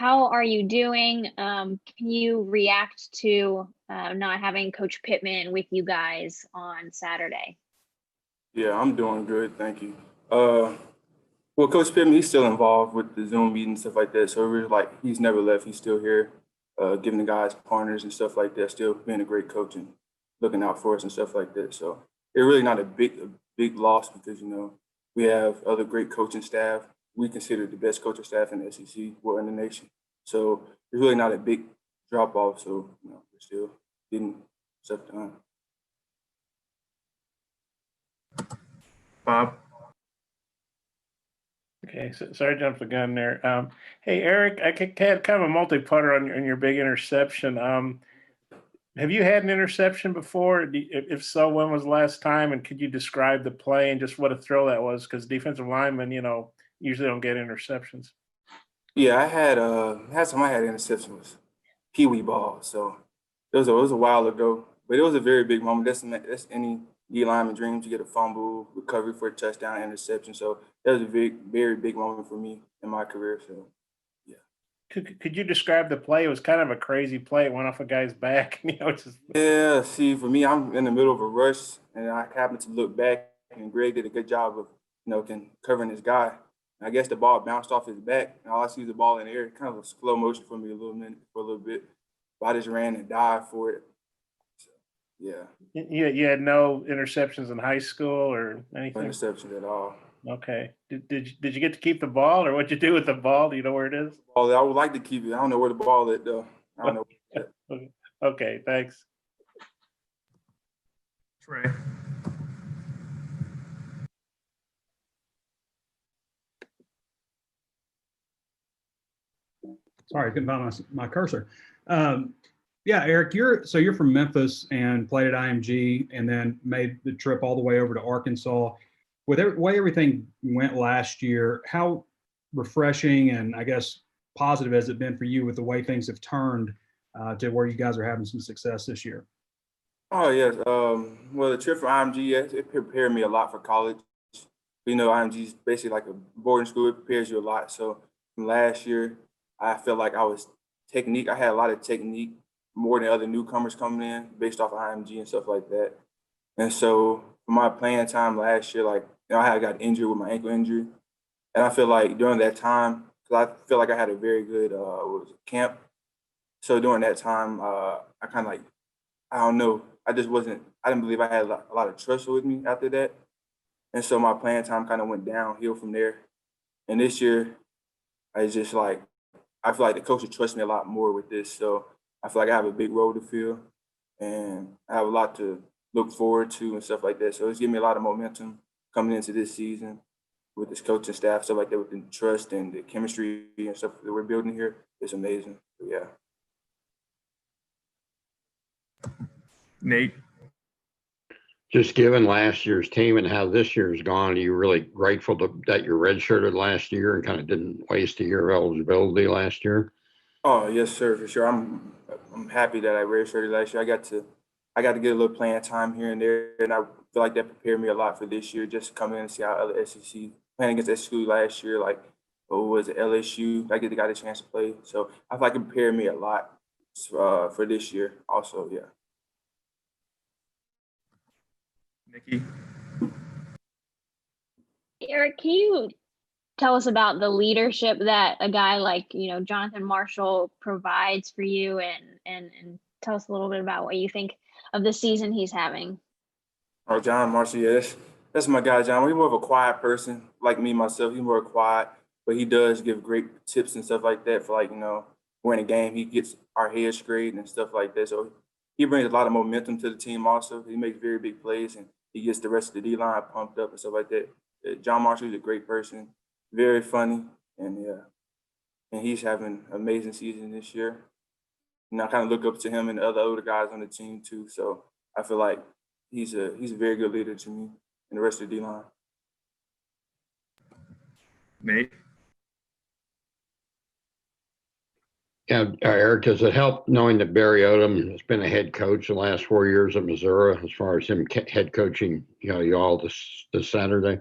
how are you doing? Can you react to not having Coach Pittman with you guys on Saturday? Yeah, I'm doing good, thank you. Well, Coach Pittman, he's still involved with the Zoom meetings, stuff like that. So we're like, he's never left. He's still here, giving the guys partners and stuff like that. Still being a great coach and looking out for us and stuff like that. So it's really not a big loss because we have other great coaching staff. We consider the best coaching staff in the SEC or in the nation. So it's really not a big drop off. So we're still getting stuff done. Bob. Okay, so sorry to jump the gun there. Hey, Eric, I had kind of a multi-putter on your big interception. Have you had an interception before? If so, when was the last time? And could you describe the play and just what a throw that was? Because defensive linemen, usually don't get interceptions. Yeah, I had last time I had an interception was Pee Wee ball. So it was a while ago, but it was a very big moment. That's any D lineman dreams. You get a fumble, recovery for a touchdown, interception. So that was a very big moment for me in my career. So yeah. Could you describe the play? It was kind of a crazy play. It went off a guy's back. Yeah, see, for me, I'm in the middle of a rush, and I happened to look back, and Greg did a good job of, covering his guy. And I guess the ball bounced off his back, and all I see is the ball in the air. Kind of a slow motion for me for a little bit. But I just ran and dived for it. So, yeah. You had no interceptions in high school or anything? No interceptions at all. Okay. Did you get to keep the ball, or what'd you do with the ball? Do you know where it is? Well, I would like to keep it. I don't know where the ball is, though. I don't know. Okay, thanks. Trey. Sorry, I couldn't find my cursor. Yeah, Eric, you're from Memphis and played at IMG and then made the trip all the way over to Arkansas. With the way everything went last year, how refreshing and I guess positive has it been for you with the way things have turned to where you guys are having some success this year? Oh, yes. Well, the trip for IMG, yes, it prepared me a lot for college. IMG is basically like a boarding school. It prepares you a lot. So from last year, I felt like I had a lot of technique more than other newcomers coming in based off of IMG and stuff like that. And so for my playing time last year, I had got injured with my ankle injury. And I feel like during that time, because I feel like I had a very good camp. So during that time, I kind of I don't know, I didn't believe I had a lot of trust with me after that. And so my playing time kind of went downhill from there. And this year, I feel like the coach trusts me a lot more with this. So I feel like I have a big role to fill and I have a lot to look forward to and stuff like that. So it's giving me a lot of momentum coming into this season with this coaching staff, stuff like that, with the trust and the chemistry and stuff that we're building here. It's amazing. So, yeah. Nate. Just given last year's team and how this year's gone, are you really grateful that you redshirted last year and kind of didn't waste a year of eligibility last year? Oh, yes, sir, for sure. I'm happy that I redshirted last year. I got to get a little playing time here and there, and I feel like that prepared me a lot for this year. Just come in and see how other SEC playing against SEC last year, like what was it, LSU? I got a chance to play, so I feel like it prepared me a lot for this year. Also, yeah. Nikki. Eric, can you tell us about the leadership that a guy like, Jonathan Marshall provides for you and tell us a little bit about what you think of the season he's having? Oh, John Marshall, yeah, that's my guy, John. He's more of a quiet person, like me, myself. He's more quiet, but he does give great tips and stuff like that for we're in a game. He gets our heads straight and stuff like that. So he brings a lot of momentum to the team also. He makes very big plays and he gets the rest of the D-line pumped up and stuff like that. John Marshall is a great person, very funny, and yeah, and he's having an amazing season this year. I kind of look up to him and the other older guys on the team too. So I feel like he's a very good leader to me and the rest of the D-line. Nate. Yeah, Eric, does it help knowing that Barry Odom has been a head coach the last 4 years at Missouri as far as him head coaching, you all this Saturday?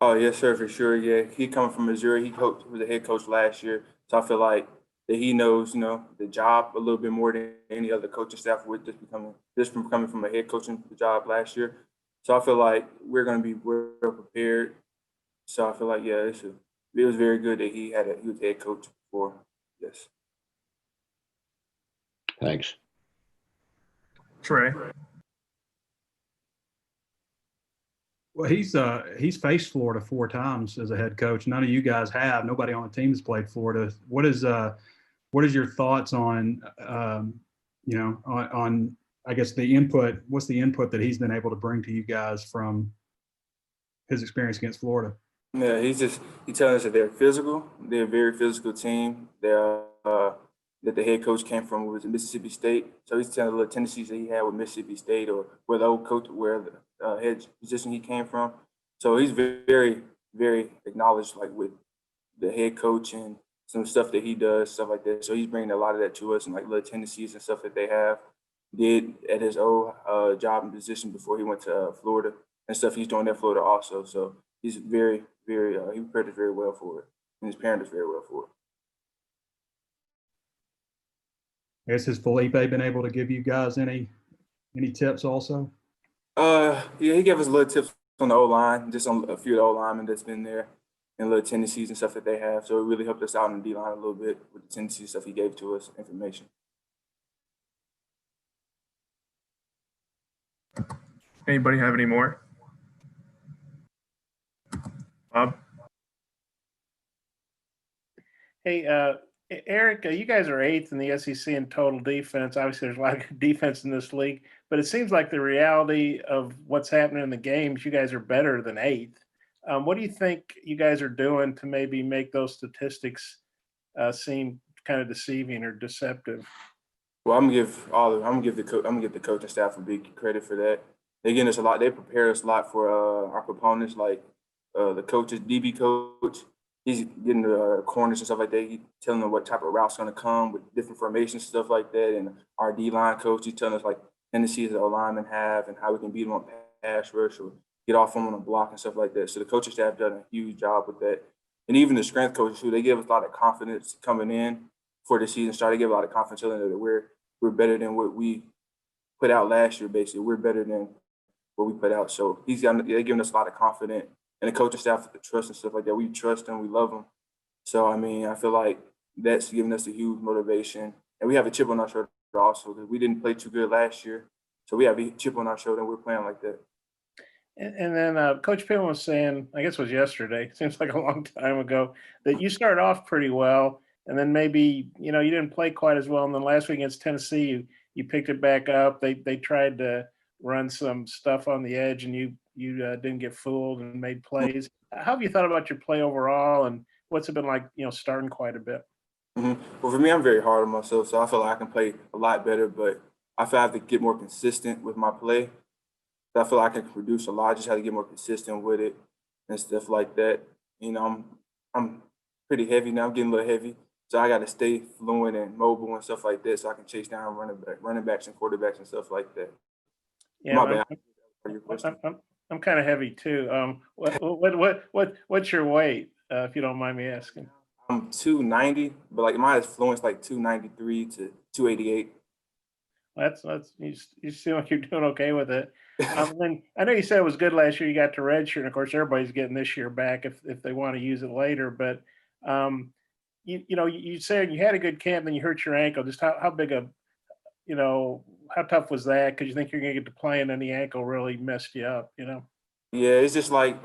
Oh, yes, sir, for sure. Yeah, he coming from Missouri. He was a head coach last year. So I feel like that he knows, the job a little bit more than any other coaching staff with just from coming from a head coaching job last year. So I feel like we're going to be well prepared. So I feel like, yeah, it was very good that he was head coach before. Yes. Thanks. Trey. Well, he's faced Florida 4 times as a head coach. None of you guys have. Nobody on the team has played Florida. What is your thoughts on on I guess the input? What's the input that he's been able to bring to you guys from his experience against Florida? Yeah, he's telling us that they're physical. They're a very physical team. That the head coach came from was Mississippi State. So he's telling the little tendencies that he had with Mississippi State or where the old coach, where the head position he came from. So he's very, very acknowledged, like with the head coach and some stuff that he does, stuff like that. So he's bringing a lot of that to us and like little tendencies and stuff that they did at his old job and position before he went to Florida and stuff he's doing at Florida also. So he's very, very, he prepared us very well for it, and his parents very well for it. I guess has Felipe been able to give you guys any tips also? Yeah, he gave us little tips on the O-line, just on a few of the O-linemen that's been there and little tendencies and stuff that they have. So it really helped us out in the D-line a little bit with the tendencies stuff he gave to us, information. Anybody have any more? Bob? Hey, Eric, you guys are 8th in the SEC in total defense. Obviously, there's a lot of good defense in this league, but it seems like the reality of what's happening in the games, you guys are better than 8th. What do you think you guys are doing to maybe make those statistics seem kind of deceiving or deceptive? Well, I'm gonna give the coaching staff a big credit for that. They getting us a lot. They prepare us a lot for our opponents, like the coaches, DB coach. He's getting the corners and stuff like that. He's telling them what type of route's going to come with different formations, stuff like that. And our D-line coach, he's telling us like tendencies that our linemen have and how we can beat them on pass rush or get off them on a block and stuff like that. So the coaching staff done a huge job with that. And even the strength coaches, too, they give us a lot of confidence coming in for the season start. They give a lot of confidence telling us that we're better than what we put out last year, basically. We're better than what we put out. So they're giving us a lot of confidence. And the coaching staff, the trust and stuff like that, we trust them, we love them. So, I mean, I feel like that's giving us a huge motivation. And we have a chip on our shoulder also because we didn't play too good last year. So we have a chip on our shoulder and we're playing like that. And then Coach Pittman was saying, I guess it was yesterday, seems like a long time ago, that you started off pretty well. And then maybe, you didn't play quite as well. And then last week against Tennessee, you picked it back up. They tried to run some stuff on the edge and you didn't get fooled and made plays. How have you thought about your play overall, and what's it been like, starting quite a bit? Mm-hmm. Well, for me, I'm very hard on myself, so I feel like I can play a lot better, but I feel I have to get more consistent with my play. I feel like I can produce a lot. I just have to get more consistent with it and stuff like that. I'm pretty heavy now. I'm getting a little heavy, so I got to stay fluent and mobile and stuff like that, so I can chase down running backs and quarterbacks and stuff like that. Yeah, my bad. I'm kind of heavy too. What's your weight, if you don't mind me asking? I'm 290, but like my fluence like 293 to 288. That's you seem like you're doing okay with it. Then I know you said it was good last year. You got to redshirt, and of course everybody's getting this year back if they want to use it later. But you said you had a good camp, and you hurt your ankle. Just how big a how tough was that? Because you think you're going to get to play, and then the ankle really messed you up. Yeah, it's just like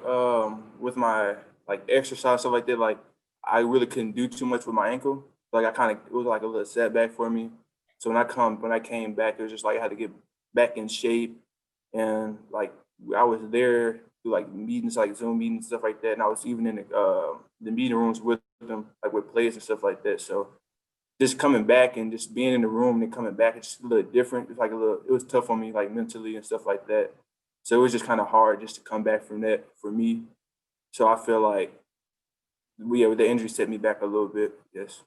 with my like exercise stuff like that. Like I really couldn't do too much with my ankle. Like it was like a little setback for me. So when I came back, it was just like I had to get back in shape, and like I was there through like meetings, like Zoom meetings, stuff like that, and I was even in the meeting rooms with them, like with players and stuff like that. So just coming back and just being in the room and coming back, it's just a little different. It's like it was tough on me, like mentally and stuff like that. So it was just kind of hard just to come back from that for me. So I feel like, the injury set me back a little bit. Yes.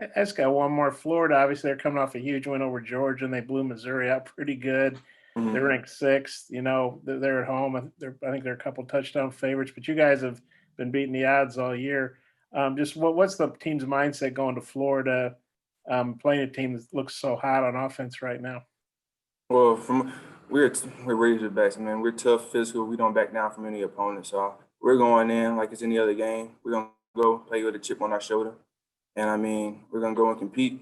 I just got one more. Florida, obviously, they're coming off a huge win over Georgia, and they blew Missouri out pretty good. Mm-hmm. They're ranked 6th. They're at home. I think they're a couple touchdown favorites, but you guys have been beating the odds all year. Just what's the team's mindset going to Florida, playing a team that looks so hot on offense right now? Well, we're ready to the best, man. We're tough, physical. We don't back down from any opponent. So we're going in like it's any other game. We're gonna go play with a chip on our shoulder, and I mean we're gonna go and compete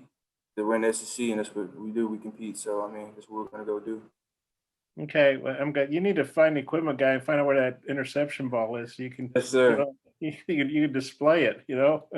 to win the SEC, and that's what we do. We compete. So I mean that's what we're gonna go do. Okay, well, I'm good. You need to find the equipment guy and find out where that interception ball is. So you can, Yes, sir. you know, you can display it. You know.